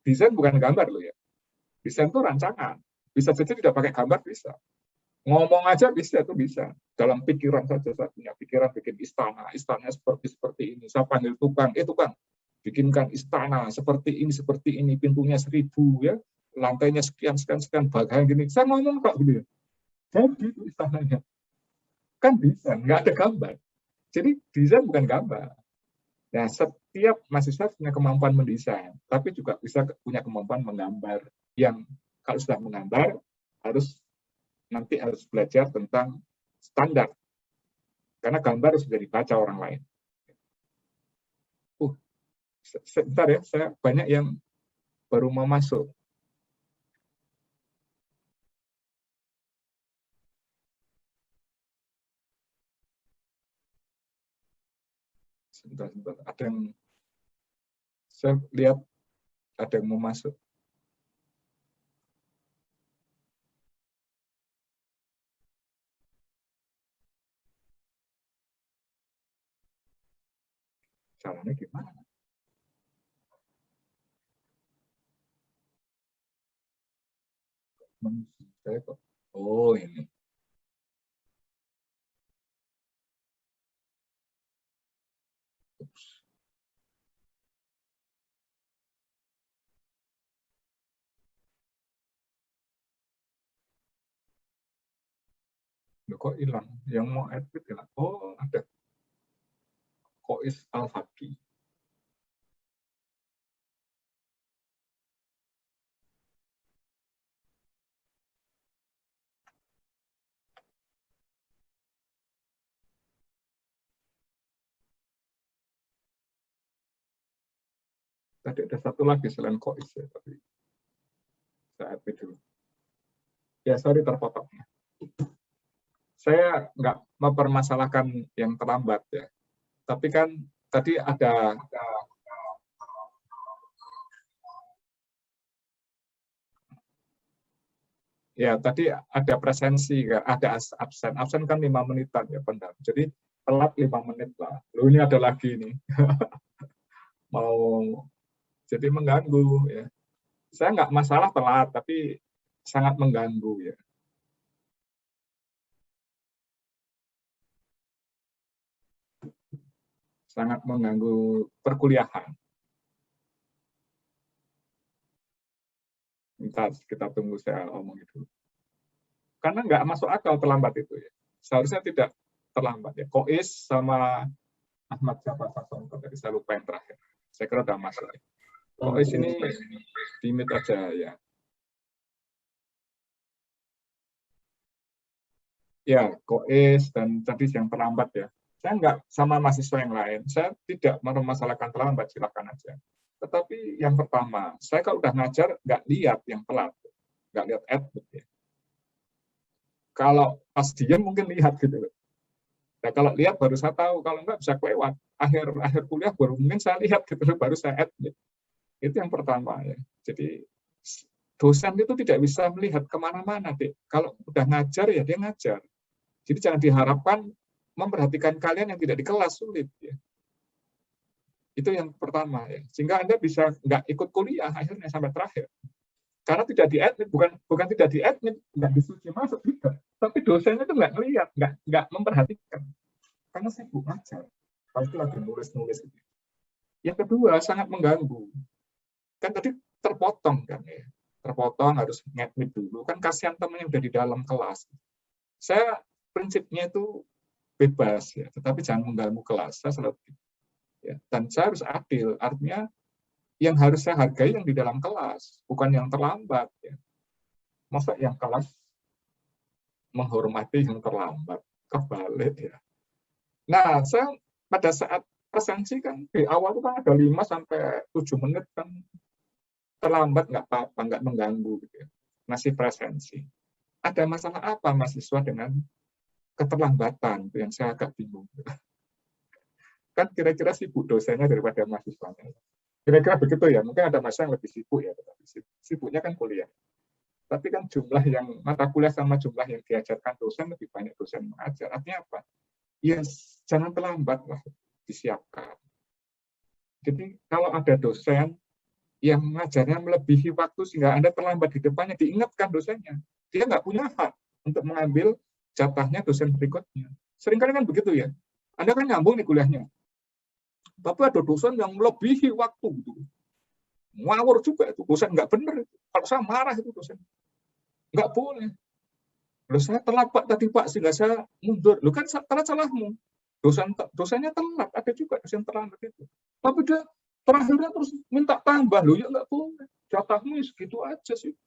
Desain bukan gambar loh ya. Desain itu rancangan. Bisa saja tidak pakai gambar, bisa. Ngomong aja bisa, itu bisa. Dalam pikiran saja, saya punya pikiran bikin istana. Istananya seperti ini. Saya panggil tukang, tukang, bikinkan istana seperti ini, pintunya 1000 ya, lantainya sekian, bagian gini. Saya ngomong kok gitu ya. Jadi itu istananya. Kan bisa, nggak ada gambar. Jadi desain bukan gambar. Nah, setiap mahasiswa punya kemampuan mendesain, tapi juga bisa punya kemampuan menggambar. Yang kalau sudah menggambar, nanti harus belajar tentang standar. Karena gambar sudah dibaca orang lain. Sebentar ya, saya banyak yang baru mau masuk. Sebentar. Ada yang saya lihat ada yang mau masuk. Caranya gimana? Saya kok. Oh ini. Ups. Loh, kok hilang? Yang mau edit hilang. Oh ada. Kois Al-Haki. Tadi ada satu lagi selain Kois ya, tapi saya edit dulu. Ya, sorry terpotongnya. Saya nggak mempermasalahkan yang terlambat ya. Tapi kan tadi ada ya tadi ada presensi, ada absen. Absen kan 5 menitan ya benar. Jadi telat 5 menit lah. Loh ini ada lagi nih. Mau jadi mengganggu ya. Saya nggak masalah telat, tapi sangat mengganggu ya. Sangat mengganggu perkuliahan. Bentar, kita tunggu saya omong itu. Karena nggak masuk akal terlambat itu ya. Seharusnya tidak terlambat ya. Kois sama Ahmad Jafar Sasongko tadi saya lupa yang terakhir. Saya kira udah masuk. Kois ini limit aja ya. Ya, Kois dan tadi yang terlambat ya. Saya nggak sama mahasiswa yang lain. Saya tidak mempermasalahkan terlambat, silakan aja. Tetapi yang pertama, saya kalau udah ngajar nggak lihat yang telat, nggak lihat admit ya. Kalau pas diam mungkin lihat gitu. Nah, kalau lihat baru saya tahu, kalau nggak bisa kelewat. Akhir kuliah baru mungkin saya lihat gitu, baru saya admit. Itu yang pertama ya. Jadi dosen itu tidak bisa melihat kemana-mana, Dek. Kalau udah ngajar ya dia ngajar. Jadi jangan diharapkan memperhatikan kalian yang tidak di kelas, sulit ya. Itu yang pertama ya. Sehingga Anda bisa nggak ikut kuliah akhirnya sampai terakhir. Karena tidak diadmit, bukan tidak diadmit, nggak disuruh masuk tidak. Tapi dosennya itu nggak melihat, nggak memperhatikan. Karena sibuk ngajar. Kalau itu lagi nulis-nulis. Yang kedua, sangat mengganggu. Kan tadi terpotong kan ya. Terpotong harus ngadmit dulu. Kan kasihan teman yang udah di dalam kelas. Saya prinsipnya itu bebas ya, tetapi jangan mengganggu kelas. Saya selalu ya. Dan saya harus adil, artinya yang harus saya hargai yang di dalam kelas, bukan yang terlambat ya. Masa yang kelas menghormati yang terlambat, kebalik ya. Nah, saya pada saat presensi kan di awal itu kan ada 5 sampai 7 menit kan terlambat nggak apa-apa, nggak mengganggu gitu ya. Masih presensi. Ada masalah apa mahasiswa dengan keterlambatan yang saya agak bingung. Kan kira-kira sibuk dosennya daripada mahasiswanya. Kira-kira begitu ya. Mungkin ada mahasiswa yang lebih sibuk ya, tetapi sibuknya kan kuliah. Tapi kan jumlah yang mata kuliah sama jumlah yang diajarkan dosen lebih banyak dosen mengajar. Artinya apa? Ya jangan terlambat lah disiapkan. Jadi kalau ada dosen yang mengajarnya melebihi waktu sehingga Anda terlambat di depannya, diingatkan dosennya. Dia nggak punya hak untuk mengambil jatahnya dosen berikutnya. Seringkali kan begitu ya. Anda kan nyambung nih kuliahnya. Tapi ada dosen yang melebihi waktu. Gitu. Ngawur juga itu. Dosen nggak benar. Kalau saya marah itu dosen. Nggak boleh. Loh, saya terlambat tadi Pak, sehingga saya mundur. Loh kan telat salahmu. Dosennya telat. Ada juga dosen terlambat itu. Tapi dia terakhirnya terus minta tambah. Loh ya nggak boleh. Jatahmu segitu aja sih.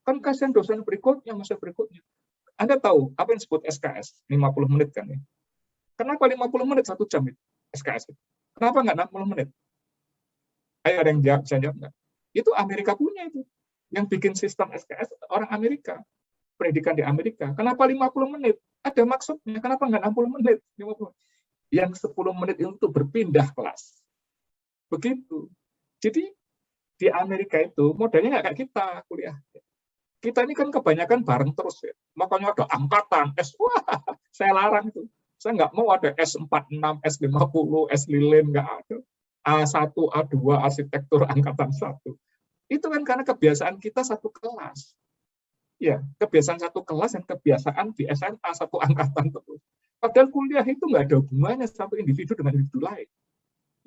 Kan kasihan dosen berikutnya, masa berikutnya. Anda tahu apa yang disebut SKS? 50 menit kan ya. Kenapa 50 menit 1 jam itu SKS? Kenapa nggak 60 menit? Ayo ada yang bisa jawab nggak? Itu Amerika punya itu. Yang bikin sistem SKS orang Amerika. Pendidikan di Amerika. Kenapa 50 menit? Ada maksudnya. Kenapa nggak 60 menit? 50. Yang 10 menit itu berpindah kelas. Begitu. Jadi di Amerika itu modelnya nggak kayak kita kuliah. Kita ini kan kebanyakan bareng terus ya. Makanya ada angkatan S. Wah, saya larang itu. Saya nggak mau ada S46, S50, S lilin, nggak ada. A1, A2, arsitektur angkatan 1. Itu kan karena kebiasaan kita satu kelas. Ya, kebiasaan satu kelas dan kebiasaan di SMA satu angkatan terus. Padahal kuliah itu nggak ada hubungannya satu individu dengan individu lain.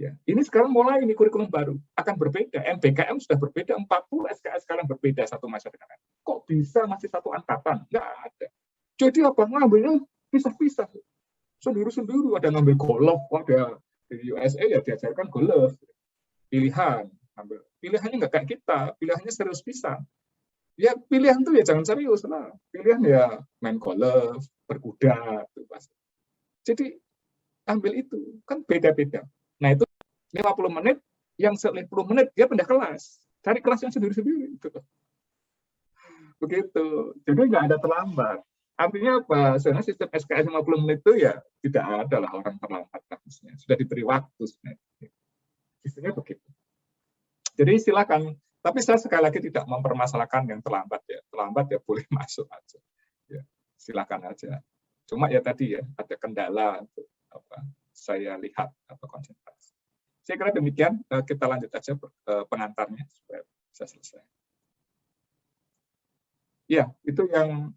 Ya, ini sekarang mulai ini kurikulum baru akan berbeda. MBKM sudah berbeda, 40 SKS sekarang berbeda satu masa dengan lain. Kok bisa masih satu angkatan? Nggak ada. Jadi apa? Ngambilnya pisah-pisah. Sendiri-sendiri, ada ngambil golf, ada di USA ya diajarkan golf. Pilihan. Pilihannya nggak kayak kita, pilihannya serius pisah. Ya pilihan tuh ya jangan serius lah. Pilihan ya main golf, berkuda. Jadi ambil itu. Kan beda-beda. Nah itu 50 menit, yang 10 menit dia pindah kelas. Cari kelas yang sendiri-sendiri. Begitu. Jadi nggak ada terlambat. Artinya apa? Sebenarnya sistem SKS 50 menit itu ya tidak ada lah orang terlambat harusnya. Sudah diberi waktu sebenarnya. Sistemnya begitu. Jadi silakan. Tapi saya sekali lagi tidak mempermasalahkan yang terlambat ya. Terlambat ya boleh masuk aja. Ya, silakan aja. Cuma ya tadi ya ada kendala untuk apa? Saya lihat atau konsentrasi. Saya kira demikian. Kita lanjut aja pengantarnya supaya bisa selesai. Ya, itu yang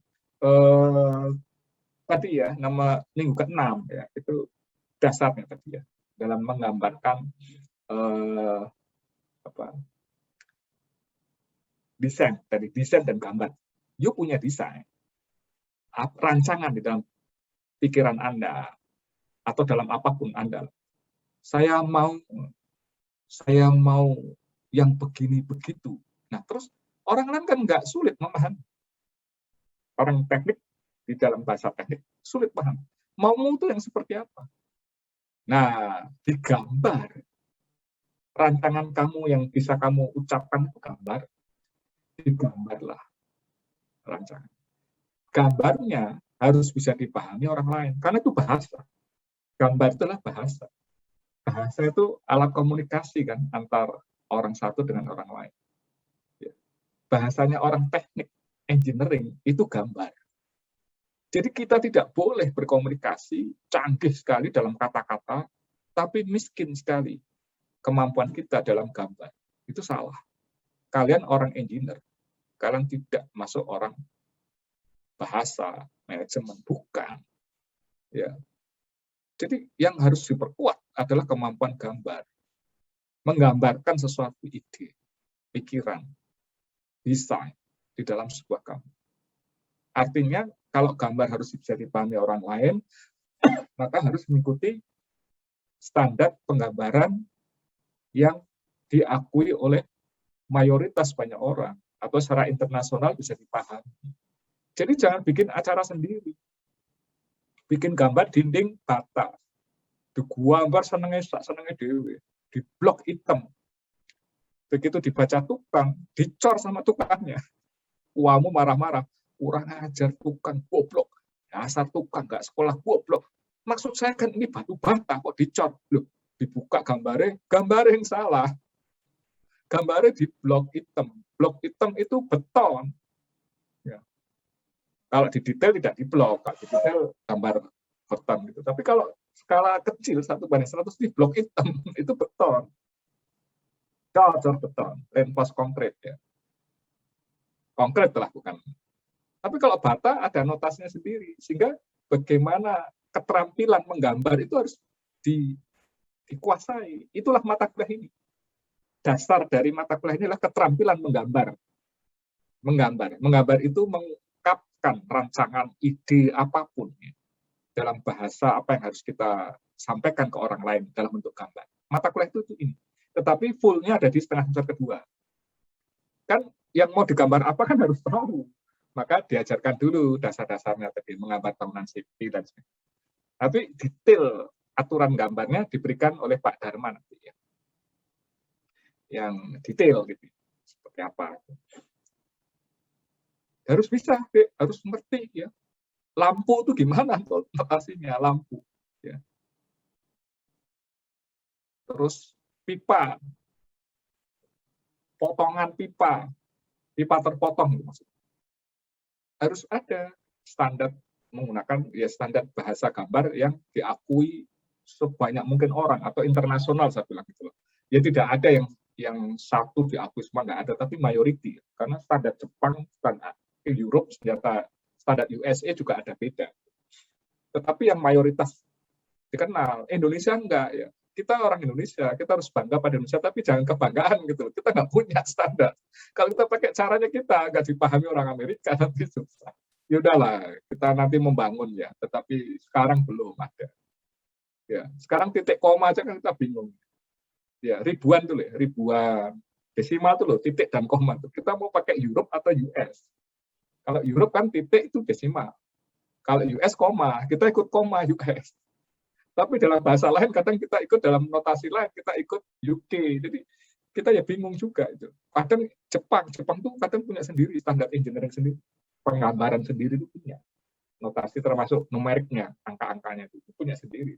tadi ya, nama minggu ke-6 ya, itu dasarnya tadi ya, dalam menggambarkan desain dan gambar. You punya desain, rancangan di dalam pikiran Anda atau dalam apapun Anda. Saya mau yang begini begitu. Nah, terus orang lain kan nggak sulit memahami. Orang teknik di dalam bahasa teknik sulit paham. Maumu itu yang seperti apa? Nah, digambar. Rancangan kamu yang bisa kamu ucapkan itu gambar. Digambarlah rancangan. Gambarnya harus bisa dipahami orang lain. Karena itu bahasa. Gambar itulah bahasa. Bahasa itu alat komunikasi kan antar orang satu dengan orang lain. Bahasanya orang teknik, engineering, itu gambar. Jadi kita tidak boleh berkomunikasi canggih sekali dalam kata-kata, tapi miskin sekali kemampuan kita dalam gambar. Itu salah. Kalian orang engineer, kalian tidak masuk orang bahasa, manajemen, bukan. Ya. Jadi yang harus diperkuat adalah kemampuan gambar. Menggambarkan sesuatu ide, pikiran, desain di dalam sebuah gambar. Artinya kalau gambar harus bisa dipahami orang lain, maka harus mengikuti standar penggambaran yang diakui oleh mayoritas banyak orang atau secara internasional bisa dipahami. Jadi jangan bikin acara sendiri. Bikin gambar dinding bata. Digambar senengnya dewe. Di blok hitam. Begitu dibaca tukang, dicor sama tukangnya. Uamu marah-marah. Kurang ajar tukang, goblok. Dasar tukang, nggak sekolah, goblok. Maksud saya kan ini batu bata, kok dicor. Loh, dibuka gambarnya yang salah. Gambarnya di blok hitam. Blok hitam itu beton. Ya. Kalau di detail tidak di blok, kalau di detail gambar beton gitu. Tapi kalau skala kecil 1:100 di blok hitam itu beton. Cor beton, reinforce konkret ya. Konkret telah bukan. Tapi kalau bata ada notasinya sendiri, sehingga bagaimana keterampilan menggambar itu harus dikuasai. Itulah mata kuliah ini. Dasar dari mata kuliah ini adalah keterampilan menggambar. Menggambar itu mengungkapkan rancangan ide apapun ya, dalam bahasa apa yang harus kita sampaikan ke orang lain dalam bentuk gambar. Mata kuliah itu ini. Tetapi full-nya ada di setengah semester kedua. Kan yang mau digambar apa kan harus tahu. Maka diajarkan dulu dasar-dasarnya tadi, menggambar bangunan sipil dan sebagainya. Tapi detail aturan gambarnya diberikan oleh Pak Dharma nanti ya. Yang detail gitu. Seperti apa. Harus bisa, harus ngerti ya. Lampu itu gimana notasinya lampu ya. Terus pipa, potongan pipa terpotong maksudnya. Harus ada standar menggunakan ya standar bahasa gambar yang diakui sebanyak mungkin orang atau internasional saya bilang gitu loh. Ya tidak ada yang satu diakui semua, nggak ada, tapi mayoriti karena standar Jepang, standar Europe, standar USA juga ada beda. Tetapi yang mayoritas dikenal, Indonesia enggak ya. Kita orang Indonesia, kita harus bangga pada Indonesia, tapi jangan kebanggaan gitu. Kita nggak punya standar. Kalau kita pakai caranya kita, nggak dipahami orang Amerika, nanti susah. Ya udahlah, kita nanti membangun ya, tetapi sekarang belum ada. Ya, sekarang titik koma aja kan kita bingung. Ya, ribuan tuh, ribuan. Desimal tuh loh, titik dan koma tuh. Kita mau pakai Europe atau US. Kalau Europe kan titik itu desimal. Kalau US koma, kita ikut koma US. Tapi dalam bahasa lain kadang kita ikut dalam notasi lain, kita ikut UK. Jadi kita ya bingung juga itu. Kadang Jepang tuh kadang punya sendiri standar engineering sendiri, penggambaran sendiri itu punya. Notasi termasuk numeriknya, angka-angkanya itu punya sendiri.